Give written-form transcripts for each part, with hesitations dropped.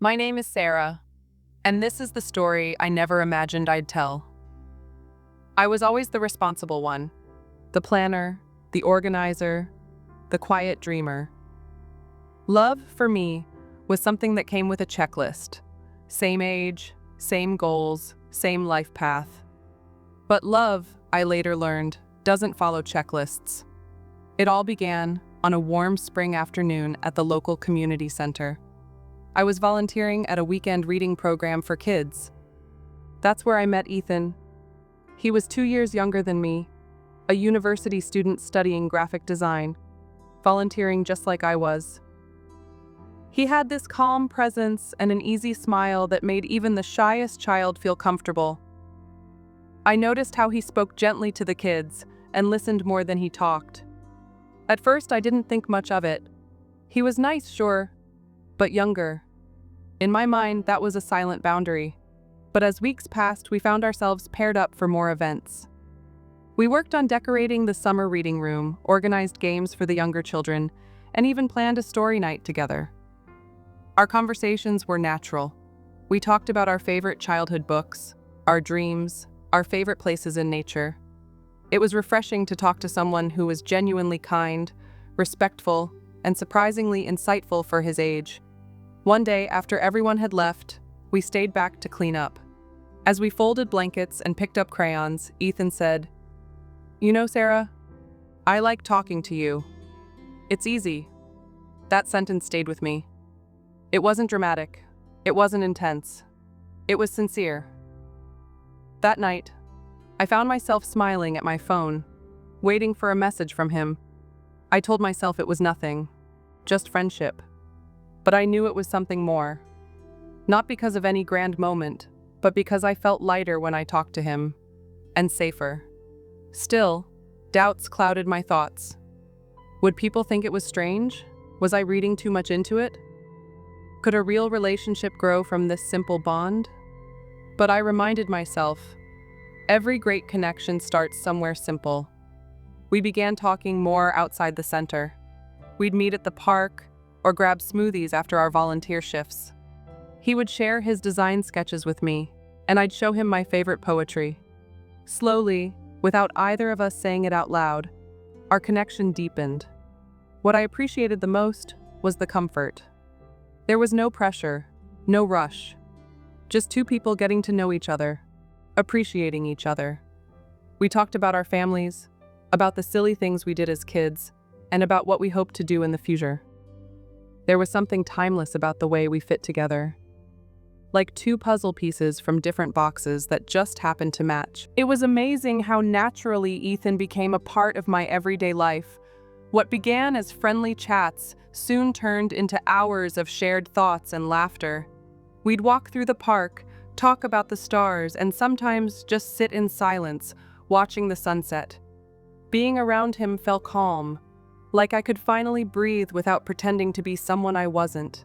My name is Sarah, and this is the story I never imagined I'd tell. I was always the responsible one, the planner, the organizer, the quiet dreamer. Love, for me, was something that came with a checklist. Same age, same goals, same life path. But love, I later learned, doesn't follow checklists. It all began on a warm spring afternoon at the local community center. I was volunteering at a weekend reading program for kids. That's where I met Ethan. He was 2 years younger than me, a university student studying graphic design, volunteering just like I was. He had this calm presence and an easy smile that made even the shyest child feel comfortable. I noticed how he spoke gently to the kids and listened more than he talked. At first, I didn't think much of it. He was nice, sure, but younger. In my mind, that was a silent boundary. But as weeks passed, we found ourselves paired up for more events. We worked on decorating the summer reading room, organized games for the younger children, and even planned a story night together. Our conversations were natural. We talked about our favorite childhood books, our dreams, our favorite places in nature. It was refreshing to talk to someone who was genuinely kind, respectful, and surprisingly insightful for his age. One day, after everyone had left, we stayed back to clean up. As we folded blankets and picked up crayons, Ethan said, "You know, Sarah, I like talking to you. It's easy." That sentence stayed with me. It wasn't dramatic. It wasn't intense. It was sincere. That night, I found myself smiling at my phone, waiting for a message from him. I told myself it was nothing, just friendship. But I knew it was something more. Not because of any grand moment, but because I felt lighter when I talked to him, and safer. Still, doubts clouded my thoughts. Would people think it was strange? Was I reading too much into it? Could a real relationship grow from this simple bond? But I reminded myself, every great connection starts somewhere simple. We began talking more outside the center. We'd meet at the park or grab smoothies after our volunteer shifts. He would share his design sketches with me, and I'd show him my favorite poetry. Slowly, without either of us saying it out loud, our connection deepened. What I appreciated the most was the comfort. There was no pressure, no rush. Just two people getting to know each other, appreciating each other. We talked about our families, about the silly things we did as kids, and about what we hoped to do in the future. There was something timeless about the way we fit together. Like two puzzle pieces from different boxes that just happened to match. It was amazing how naturally Ethan became a part of my everyday life. What began as friendly chats soon turned into hours of shared thoughts and laughter. We'd walk through the park, talk about the stars, and sometimes just sit in silence, watching the sunset. Being around him felt calm, like I could finally breathe without pretending to be someone I wasn't.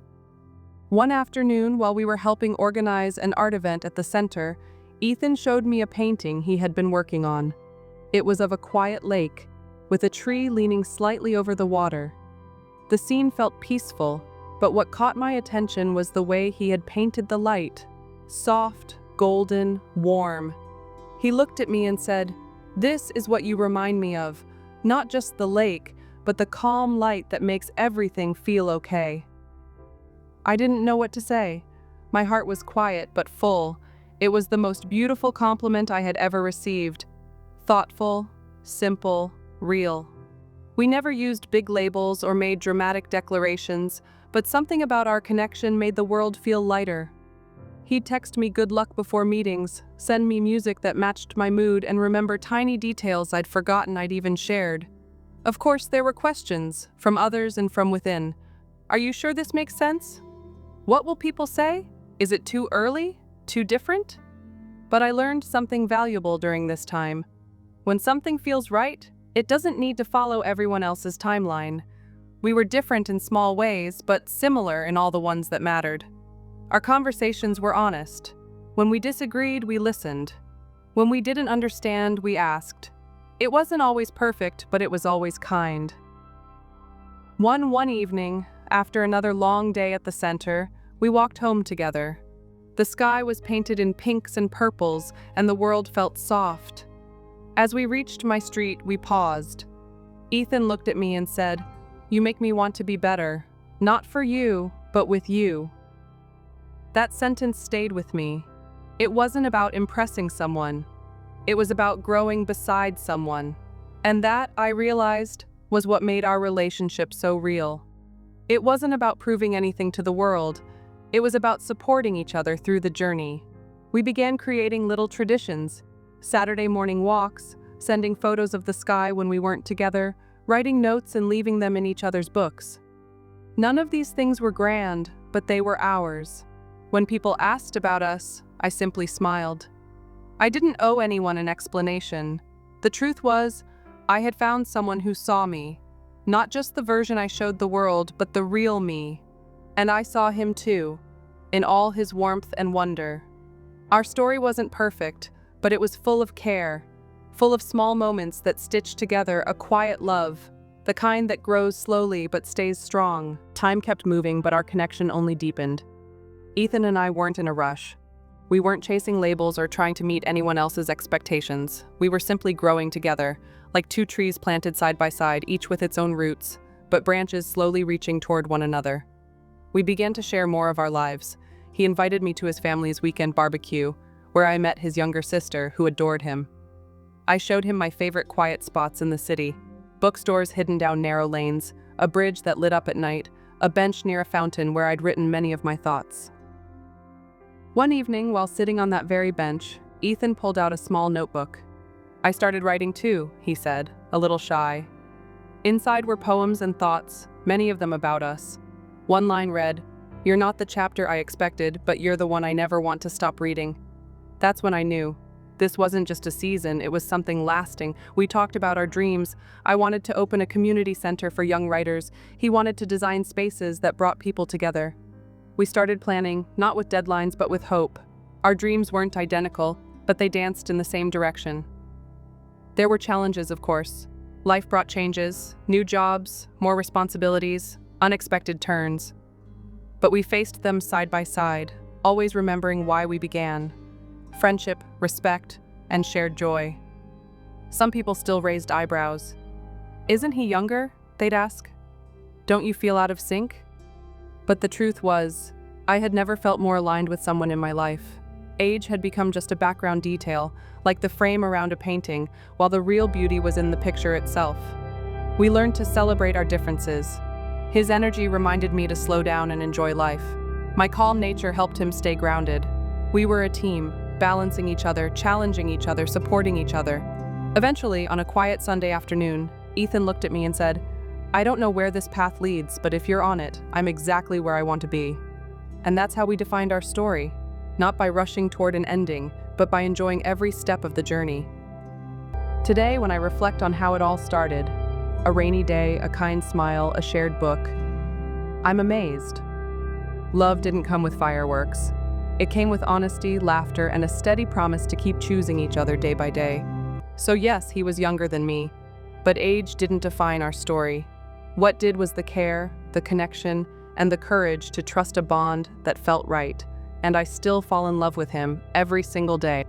One afternoon, while we were helping organize an art event at the center, Ethan showed me a painting he had been working on. It was of a quiet lake, with a tree leaning slightly over the water. The scene felt peaceful, but what caught my attention was the way he had painted the light. Soft, golden, warm. He looked at me and said, "This is what you remind me of, not just the lake, but the calm light that makes everything feel okay." I didn't know what to say. My heart was quiet but full. It was the most beautiful compliment I had ever received. Thoughtful, simple, real. We never used big labels or made dramatic declarations, but something about our connection made the world feel lighter. He'd text me good luck before meetings, send me music that matched my mood, and remember tiny details I'd forgotten I'd even shared. Of course, there were questions, from others and from within. Are you sure this makes sense? What will people say? Is it too early? Too different? But I learned something valuable during this time. When something feels right, it doesn't need to follow everyone else's timeline. We were different in small ways, but similar in all the ones that mattered. Our conversations were honest. When we disagreed, we listened. When we didn't understand, we asked. It wasn't always perfect, but it was always kind. One evening, after another long day at the center, We walked home together. The sky was painted in pinks and purples, and the world felt soft. As we reached my street, we paused. Ethan looked at me and said, "You make me want to be better. Not for you, but with you." That sentence stayed with me. It wasn't about impressing someone. It was about growing beside someone. And that, I realized, was what made our relationship so real. It wasn't about proving anything to the world. It was about supporting each other through the journey. We began creating little traditions: Saturday morning walks, sending photos of the sky when we weren't together, writing notes and leaving them in each other's books. None of these things were grand, but they were ours. When people asked about us, I simply smiled. I didn't owe anyone an explanation. The truth was, I had found someone who saw me. Not just the version I showed the world, but the real me. And I saw him too, in all his warmth and wonder. Our story wasn't perfect, but it was full of care, full of small moments that stitched together a quiet love, the kind that grows slowly but stays strong. Time kept moving, but our connection only deepened. Ethan and I weren't in a rush. We weren't chasing labels or trying to meet anyone else's expectations. We were simply growing together, like two trees planted side by side, each with its own roots, but branches slowly reaching toward one another. We began to share more of our lives. He invited me to his family's weekend barbecue, where I met his younger sister, who adored him. I showed him my favorite quiet spots in the city: bookstores hidden down narrow lanes, a bridge that lit up at night, a bench near a fountain where I'd written many of my thoughts. One evening, while sitting on that very bench, Ethan pulled out a small notebook. "I started writing too," he said, a little shy. Inside were poems and thoughts, many of them about us. One line read, "You're not the chapter I expected, but you're the one I never want to stop reading." That's when I knew. This wasn't just a season, it was something lasting. We talked about our dreams. I wanted to open a community center for young writers. He wanted to design spaces that brought people together. We started planning, not with deadlines, but with hope. Our dreams weren't identical, but they danced in the same direction. There were challenges, of course. Life brought changes, new jobs, more responsibilities, unexpected turns. But we faced them side by side, always remembering why we began: friendship, respect, and shared joy. Some people still raised eyebrows. "Isn't he younger?" they'd ask. "Don't you feel out of sync?" But the truth was, I had never felt more aligned with someone in my life. Age had become just a background detail, like the frame around a painting, while the real beauty was in the picture itself. We learned to celebrate our differences. His energy reminded me to slow down and enjoy life. My calm nature helped him stay grounded. We were a team, balancing each other, challenging each other, supporting each other. Eventually, on a quiet Sunday afternoon, Ethan looked at me and said, "I don't know where this path leads, but if you're on it, I'm exactly where I want to be." And that's how we defined our story, not by rushing toward an ending, but by enjoying every step of the journey. Today, when I reflect on how it all started, a rainy day, a kind smile, a shared book, I'm amazed. Love didn't come with fireworks. It came with honesty, laughter, and a steady promise to keep choosing each other day by day. So yes, he was younger than me, but age didn't define our story. What did was the care, the connection, and the courage to trust a bond that felt right, and I still fall in love with him every single day.